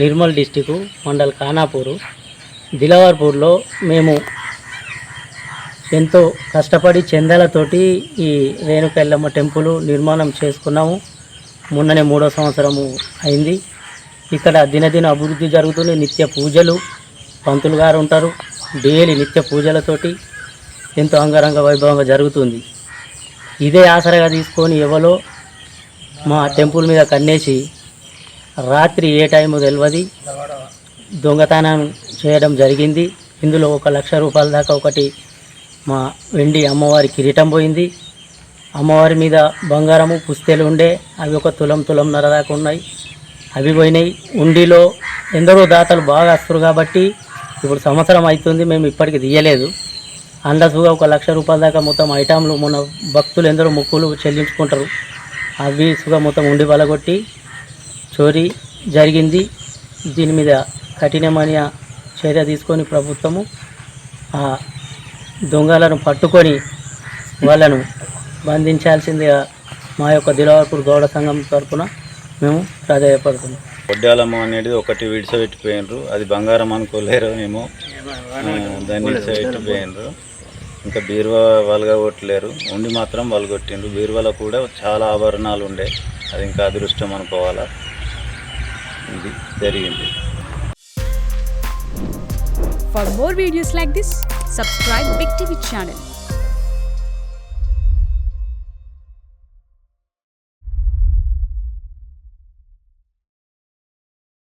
Nirmal district mandal Khanapur దిలవర్పూర్లో మేము ఎంతో కష్టపడి చందాలతోటి ఈ రేణుకెళ్ళమ్మ టెంపుల్ నిర్మాణం చేసుకున్నాము. మొన్ననే 3వ సంవత్సరము అయింది. ఇక్కడ దినదిన అభివృద్ధి జరుగుతుంది. నిత్య పూజలు పంతులు గారు ఉంటారు. డైలీ నిత్య పూజలతోటి ఎంతో అంగరంగ వైభవంగా జరుగుతుంది. ఇదే ఆసరగా తీసుకొని ఎవరో మా టెంపుల్ మీద కన్నేసి రాత్రి ఏ టైము తెలియదు దొంగతనం చేయడం జరిగింది. ఇందులో 1,00,000 రూపాయల దాకా ఒకటి మా వెండి అమ్మవారి కిరీటం పోయింది. అమ్మవారి మీద బంగారము పుస్తెలు ఉండే అవి 1 తులంన్నర దాకా ఉన్నాయి, అవి పోయినాయి. ఉండిలో ఎందరో దాతలు బాగా వస్తారు కాబట్టి ఇప్పుడు సంవత్సరం అవుతుంది, మేము ఇప్పటికి తీయలేదు. అందాజుగా 1,00,000 రూపాయల దాకా మొత్తం ఐటమ్లు మొన్న భక్తులు ఎందరో మొక్కులు చెల్లించుకుంటారు, అవి సుగా మొత్తం ఉండి బలగొట్టి చోరీ జరిగింది. దీని మీద కఠినమైన చర్య తీసుకొని ప్రభుత్వము ఆ దొంగలను పట్టుకొని వాళ్ళను బంధించాల్సిందిగా మా యొక్క దిలవర్పూర్ గౌడ సంఘం తరఫున మేము ప్రాధాన్యపడుతున్నాం. వడ్డాలమ్మ అనేది ఒకటి విడిచిపెట్టిపోయినరు, అది బంగారం అనుకోలేరు మేము, దాన్ని విడిచిపెట్టిపోయినరు. ఇంకా బీరువా వలగొట్టలేరు, ఉండి మాత్రం వలగొట్టిండ్రు. బీరువాలో కూడా చాలా ఆభరణాలు ఉండే, అది ఇంకా అదృష్టం అనుకోవాలా. ఇది జరిగింది. For more videos like this, subscribe Big TV channel.